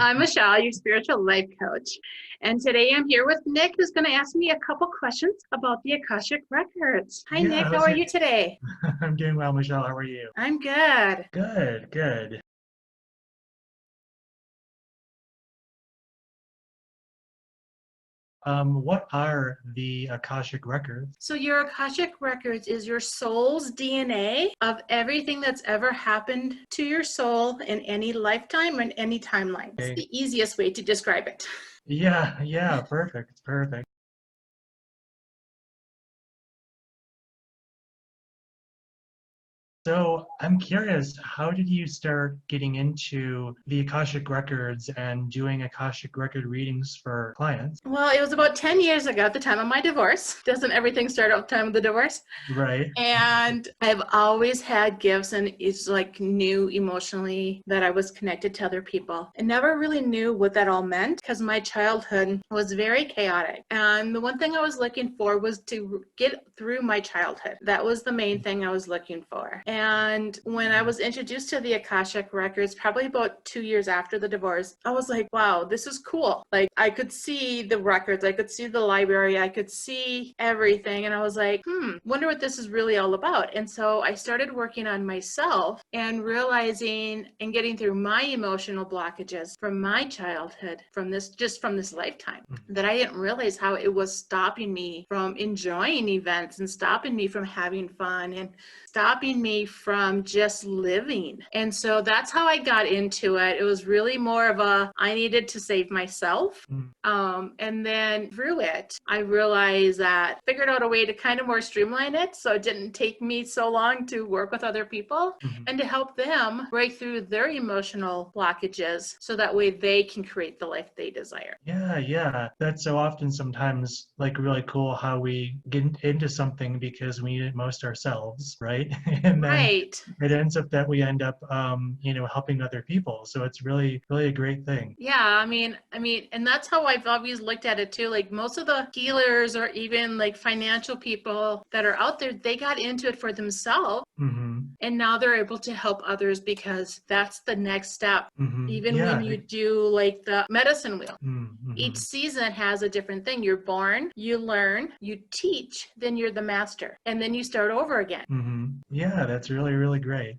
I'm Michelle, your spiritual life coach. And today I'm here with Nick, who's going to ask me a couple questions about the Akashic Records. Hi, Yeah, Nick. How how's are it? you today? I'm doing well, Michelle. How are you? I'm good. Good, good. What are the Akashic Records? So, your Akashic Records is your soul's DNA of everything that's ever happened to your soul in any lifetime and any timeline. It's Okay. the easiest way to describe it. Yeah, yeah, perfect, perfect. So I'm curious, how did you start getting into the Akashic Records and doing Akashic Record readings for clients? Well, it was about 10 years ago at the time of my divorce. Doesn't everything start at the time of the divorce? Right. And I've always had gifts, and it's like knew emotionally that I was connected to other people. I never really knew what that all meant because my childhood was very chaotic. And the one thing I was looking for was to get through my childhood. That was the main thing I was looking for. And when I was introduced to the Akashic Records, probably about 2 years after the divorce, I was like, wow, this is cool. Like I could see the records, I could see the library, I could see everything. And I was like, wonder what this is really all about. And so I started working on myself and realizing and getting through my emotional blockages from my childhood, from this lifetime, that I didn't realize how it was stopping me from enjoying events and stopping me from having fun and stopping me from just living. And so that's how I got into it. It was really more of I needed to save myself. Mm. And then through it, I realized that figured out a way to kind of more streamline it so it didn't take me so long to work with other people Mhm. and to help them break through their emotional blockages so that way they can create the life they desire. Yeah, yeah. That's so often sometimes like really cool how we get into something because we need it most ourselves, right? And then Right. it ends up that we end up helping other people. So it's really, really a great thing. Yeah, I mean, and that's how I've always looked at it too. Like most of the healers or even like financial people that are out there, they got into it for themselves. Hmm. And now they're able to help others because that's the next step. Hmm. Even when Yeah. you do like the medicine wheel, each Mm-hmm. season has a different thing. You're born, you learn, you teach, then you're the master, and then you start over again. Hmm. Yeah, that's really, really great.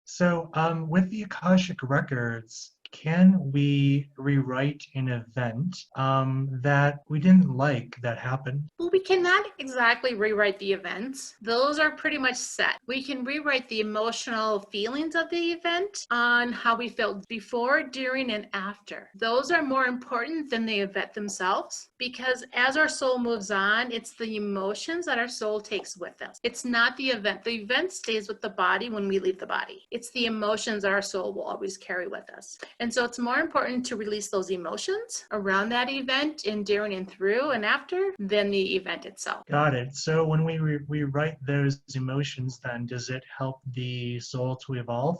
So, with the Akashic Records, can we rewrite an event that we didn't like that happened? Well, we cannot exactly rewrite the events. Those are pretty much set. We can rewrite the emotional feelings of the event on how we felt before, during, and after. Those are more important than the event themselves because as our soul moves on, it's the emotions that our soul takes with us. It's not the event. The event stays with the body when we leave the body. It's the emotions our soul will always carry with us. And so it's more important to release those emotions around that event and during and through and after than the event itself. Got it. So when we write those emotions, then does it help the soul to evolve?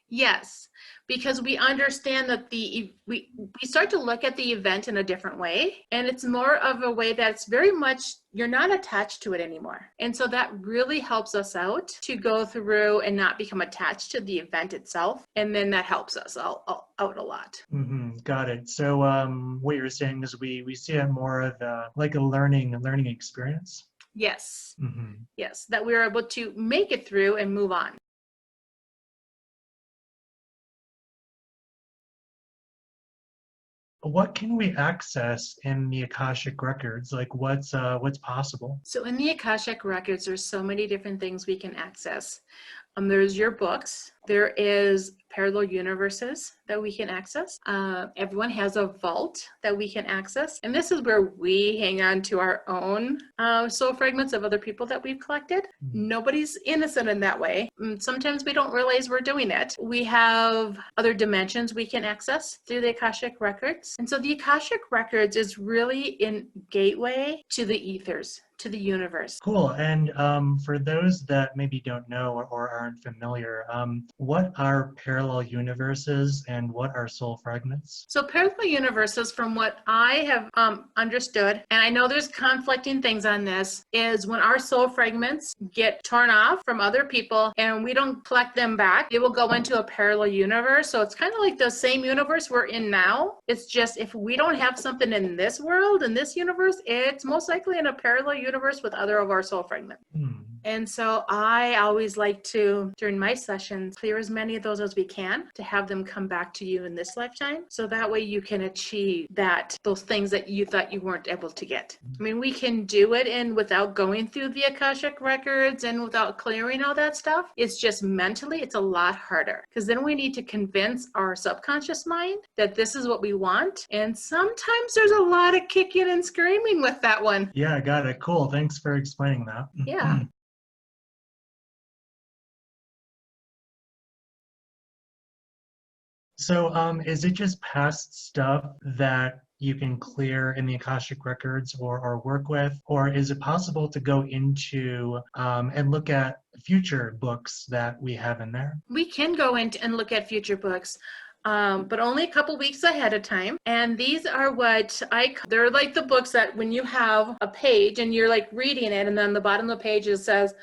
Yes, because we understand that we start to look at the event in a different way, and it's more of a way that's very much you're not attached to it anymore. And so that really helps us out to go through and not become attached to the event itself, and then that helps us out a lot. Got it. So what you're saying is we see it more of like a learning experience. Yes. Hmm. Yes, that we're able to make it through and move on. What can we access in the Akashic Records? Like what's possible? So in the Akashic Records, there's so many different things we can access. There's your books. There is parallel universes that we can access. Everyone has a vault that we can access. And this is where we hang on to our own soul fragments of other people that we've collected. Nobody's innocent in that way. Sometimes we don't realize we're doing it. We have other dimensions we can access through the Akashic Records. And so the Akashic Records is really a gateway to the ethers, to the universe. Cool. And for those that maybe don't know or aren't familiar, what are parallel parallel universes and what are soul fragments? So parallel universes, from what I have understood, and I know there's conflicting things on this, is when our soul fragments get torn off from other people and we don't collect them back, it will go into a parallel universe. So it's kind of like the same universe we're in now. It's just if we don't have something in this world, in this universe, it's most likely in a parallel universe with other of our soul fragments. And so I always like to, during my sessions, clear as many of those as we can to have them come back to you in this lifetime. So that way you can achieve those things that you thought you weren't able to get. I mean, we can do it without going through the Akashic Records and without clearing all that stuff. It's just mentally, it's a lot harder because then we need to convince our subconscious mind that this is what we want. And sometimes there's a lot of kicking and screaming with that one. Yeah, got it. Cool. Thanks for explaining that. Yeah. So, is it just past stuff that you can clear in the Akashic Records or work with? Or is it possible to go into and look at future books that we have in there? We can go in and look at future books. But only a couple weeks ahead of time. And these are they're like the books that when you have a page and you're like reading it, and then the bottom of the page it says,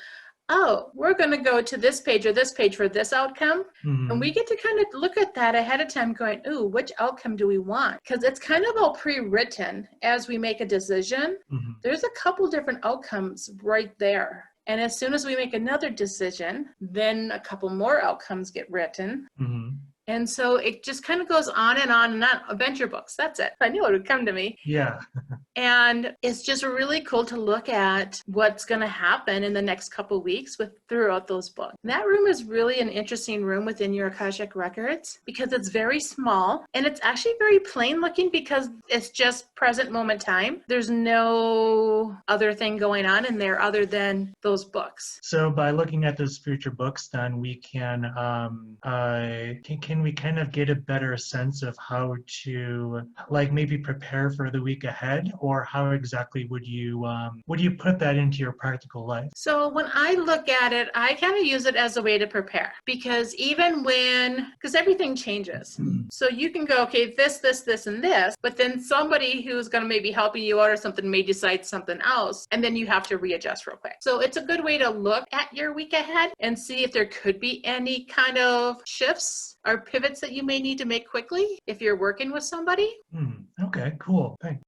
oh, we're going to go to this page or this page for this outcome. And we get to kind of look at that ahead of time going, ooh, which outcome do we want? Because it's kind of all pre-written as we make a decision. There's a couple different outcomes right there. And as soon as we make another decision, then a couple more outcomes get written. And so it just kind of goes on and on and on. Adventure books, that's it. I knew it would come to me. Yeah. And it's just really cool to look at what's going to happen in the next couple of weeks throughout those books. And that room is really an interesting room within your Akashic Records because it's very small and it's actually very plain looking because it's just present moment time. There's no other thing going on in there other than those books. So by looking at those future books, then we can we kind of get a better sense of how to like maybe prepare for the week ahead, or how exactly would you put that into your practical life? So when I look at it, I kind of use it as a way to prepare because because everything changes. So you can go, okay, this, and this, but then somebody who's going to maybe helping you out or something may decide something else, and then you have to readjust real quick. So it's a good way to look at your week ahead and see if there could be any kind of shifts or pivots that you may need to make quickly if you're working with somebody. Okay, cool. Thanks.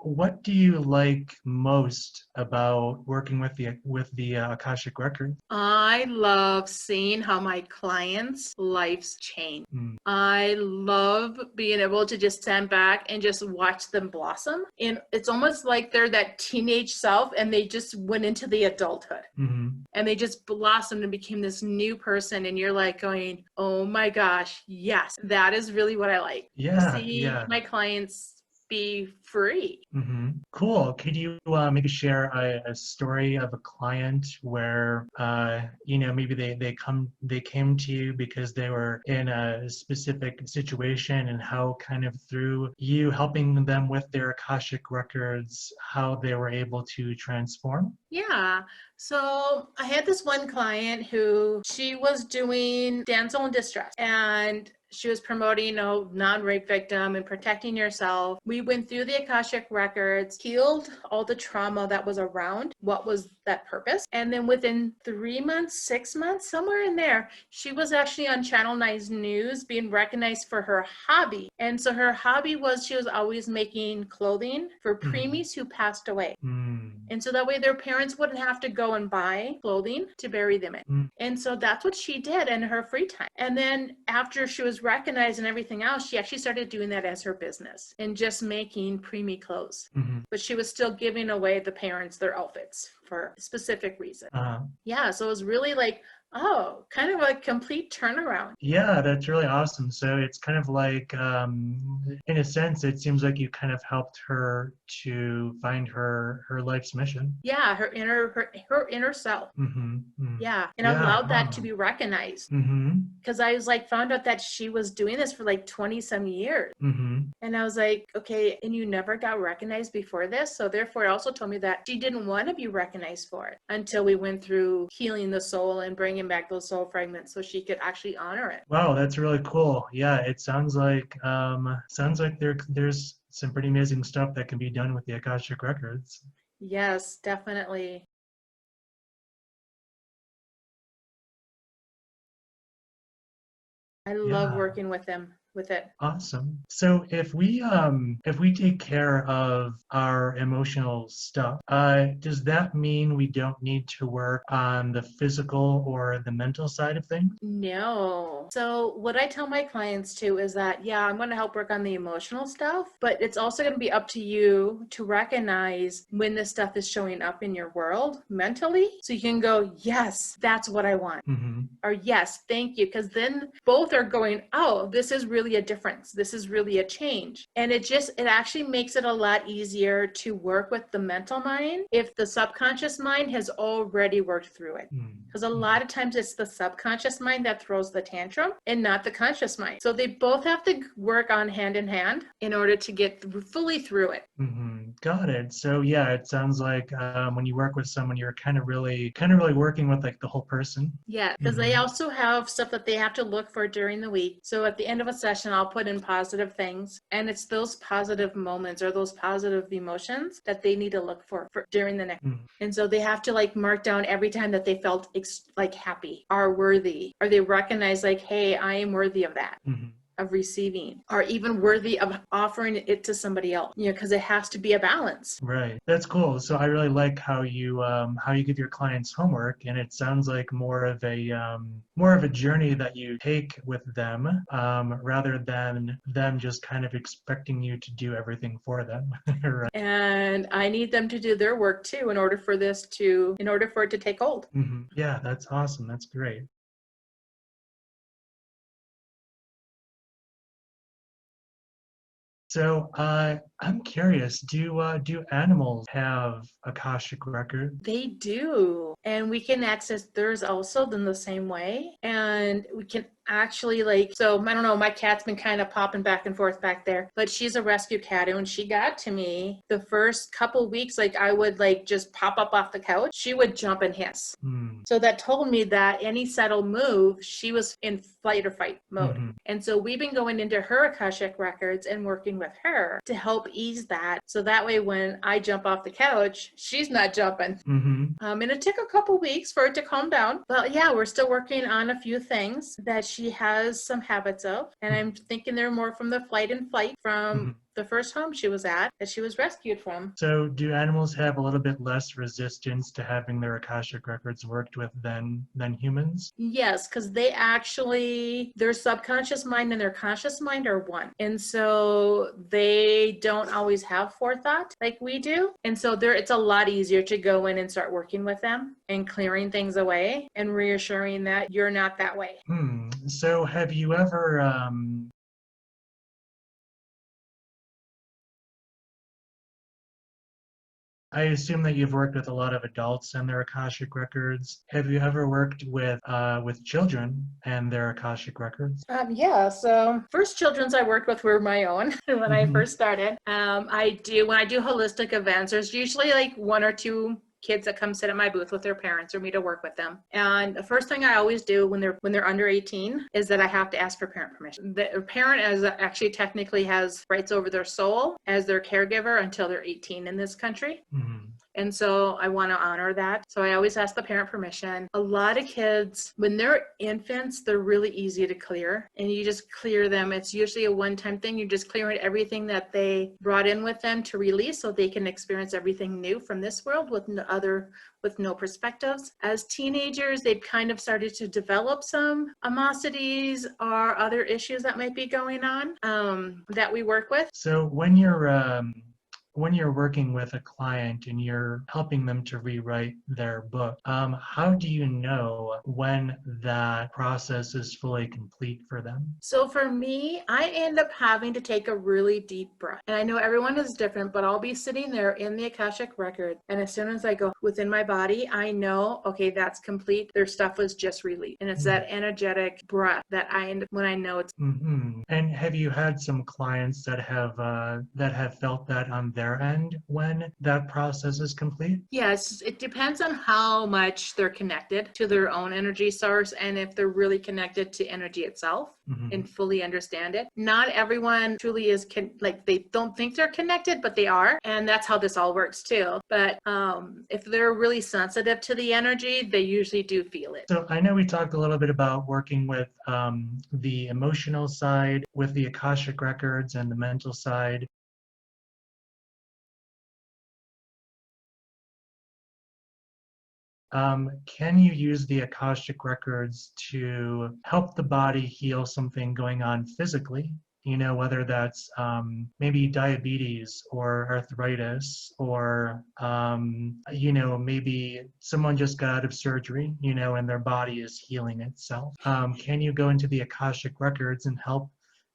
What do you like most about working with the Akashic Records? I love seeing how my clients' lives change. I love being able to just stand back and just watch them blossom. And it's almost like they're that teenage self and they just went into the adulthood. And they just blossomed and became this new person. And you're like going, oh my gosh, yes, that is really what I like. Yeah, See my clients be free. Cool. Could you maybe share a story of a client where maybe they came to you because they were in a specific situation, and how kind of through you helping them with their Akashic Records, how they were able to transform? Yeah. So I had this one client who she was doing damsel in distress, and she was promoting, non-rape victim and protecting yourself. We went through the Akashic Records, healed all the trauma that was around what was that purpose. And then within 3 months, 6 months, somewhere in there, she was actually on Channel 9's news being recognized for her hobby. And so her hobby was she was always making clothing for preemies who passed away. And so that way their parents wouldn't have to go and buy clothing to bury them in. And so that's what she did in her free time. And then after she was recognized and everything else, she actually started doing that as her business and just making preemie clothes. But she was still giving away the parents their outfits for a specific reason. Yeah, so it was really like Oh, kind of a complete turnaround. Yeah, that's really awesome. So it's kind of like, in a sense, it seems like you kind of helped her to find her life's mission. Yeah, her inner self. Mm-hmm. Mm. Yeah, and Yeah. allowed that to Wow. be recognized. Mm-hmm. Because I was like, found out that she was doing this for like 20 some years. Mm-hmm. And I was like, okay, and you never got recognized before this. So therefore, it also told me that she didn't want to be recognized for it until we went through healing the soul and bringing back those soul fragments so she could actually honor it. Wow, that's really cool. Yeah, it sounds like there's some pretty amazing stuff that can be done with the Akashic Records. Yes, definitely. I love Yeah. working with them with it. Awesome. So if we take care of our emotional stuff, does that mean we don't need to work on the physical or the mental side of things? No. So what I tell my clients too is that, yeah, I'm going to help work on the emotional stuff, but it's also going to be up to you to recognize when this stuff is showing up in your world mentally. So you can go, yes, that's what I want. Mm-hmm. Or yes, thank you. Because then both are going, oh, this is really a difference. This is really a change. And it actually makes it a lot easier to work with the mental mind if the subconscious mind has already worked through it. Because a lot of times it's the subconscious mind that throws the tantrum and not the conscious mind. So they both have to work on hand in hand in order to get fully through it. Mm-hmm. Got it. So yeah, it sounds like when you work with someone, you're kind of really working with like the whole person. Yeah, because they Mm-hmm. also have stuff that they have to look for during the week. So at the end of a session, I'll put in positive things. And it's those positive moments or those positive emotions that they need to look for during the next. Mm-hmm. And so they have to like mark down every time that they felt like happy or worthy, or they recognize like, hey, I am worthy of that. Mm-hmm. Of receiving, or even worthy of offering it to somebody else, because it has to be a balance. Right. That's cool. So I really like how you give your clients homework, and it sounds like more of a journey that you take with them, rather than them just kind of expecting you to do everything for them. Right. And I need them to do their work too in order for it to take hold. Mm-hmm. Yeah, that's awesome. That's great. So I'm curious, do animals have Akashic record? They do. And we can access theirs also in the same way. And we can actually so I don't know, my cat's been kind of popping back and forth back there, but she's a rescue cat. And when she got to me, the first couple weeks, I would just pop up off the couch, she would jump and hiss. Hmm. So that told me that any subtle move, she was in flight or fight mode. Mm-hmm. And so we've been going into her Akashic records and working with her to help ease that. So that way, when I jump off the couch, she's not jumping. Mm-hmm. And it took a couple weeks for it to calm down. But yeah, we're still working on a few things that she has some habits of. And I'm thinking they're more from the flight and flight from the first home she was at that she was rescued from. So do animals have a little bit less resistance to having their Akashic records worked with than humans? Yes, because their subconscious mind and their conscious mind are one. And so they don't always have forethought like we do. And so it's a lot easier to go in and start working with them and clearing things away and reassuring that you're not that way. So have you ever I assume that you've worked with a lot of adults and their Akashic records. Have you ever worked with children and their Akashic records? Yeah, so first children's I worked with were my own when I Mm-hmm. first started. When I do holistic events, there's usually like one or two kids that come sit at my booth with their parents or me to work with them. And the first thing I always do when they're under 18 is that I have to ask for parent permission. The parent actually technically has rights over their soul as their caregiver until they're 18 in this country. Mm-hmm. And so I want to honor that. So I always ask the parent permission. A lot of kids, when they're infants, they're really easy to clear. And you just clear them. It's usually a one-time thing. You're just clearing everything that they brought in with them to release so they can experience everything new from this world with no perspectives. As teenagers, they've kind of started to develop some animosities or other issues that might be going on that we work with. So when you're working with a client and you're helping them to rewrite their book, how do you know when that process is fully complete for them? So for me, I end up having to take a really deep breath. And I know everyone is different, but I'll be sitting there in the Akashic Record. And as soon as I go within my body, I know, okay, that's complete. Their stuff was just released. And it's that energetic breath that when I know it's. Mm-hmm. And have you had some clients that have felt that on their end when that process is complete? Yes, it depends on how much they're connected to their own energy source and if they're really connected to energy itself. Mm-hmm. And fully understand it. Not everyone truly is like they don't think they're connected, but they are, and that's how this all works too. But if they're really sensitive to the energy, they usually do feel it. So I know we talked a little bit about working with the emotional side, with the Akashic records, and the mental side. Can you use the Akashic records to help the body heal something going on physically? You know, whether that's maybe diabetes or arthritis, or, maybe someone just got out of surgery, and their body is healing itself. Can you go into the Akashic records and help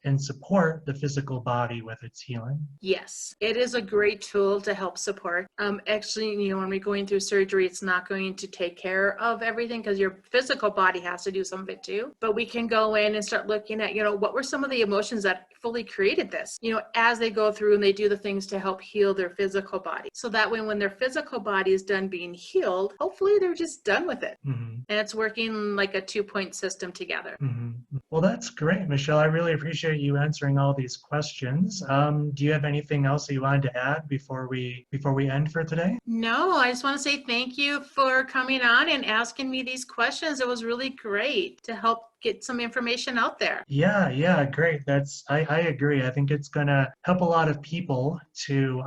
and support the physical body with its healing? Yes, it is a great tool to help support. Actually, when we're going through surgery, it's not going to take care of everything because your physical body has to do some of it too. But we can go in and start looking at, what were some of the emotions that fully created this, as they go through and they do the things to help heal their physical body. So that when their physical body is done being healed, hopefully they're just done with it. Mm-hmm. And it's working like a 2-point system together. Mm-hmm. Well, that's great, Michelle. I really appreciate you answering all these questions. Do you have anything else that you wanted to add before we end for today? No, I just want to say thank you for coming on and asking me these questions. It was really great to help get some information out there. Yeah, great. I agree. I think it's gonna help a lot of people to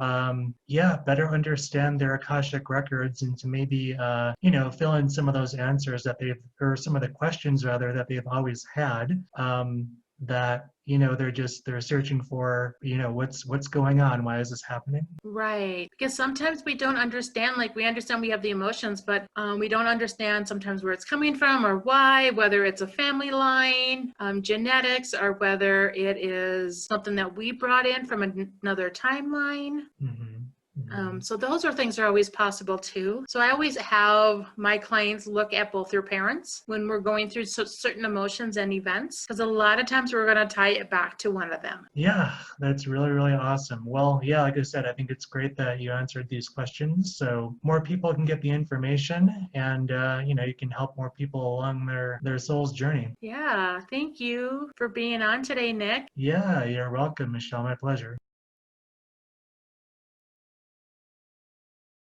better understand their Akashic records and to maybe fill in some of those answers or some of the questions rather that they've always had. That they're searching for what's going on, why is this happening. Right, because sometimes we don't understand, like we understand we have the emotions, but we don't understand sometimes where it's coming from or why, whether it's a family line, genetics, or whether it is something that we brought in from another timeline. Mm-hmm. So those are things that are always possible too. So I always have my clients look at both their parents when we're going through certain emotions and events, because a lot of times we're going to tie it back to one of them. Yeah, that's really, really awesome. Well, yeah, like I said, I think it's great that you answered these questions so more people can get the information and, you can help more people along their soul's journey. Yeah, thank you for being on today, Nick. Yeah, you're welcome, Michelle. My pleasure.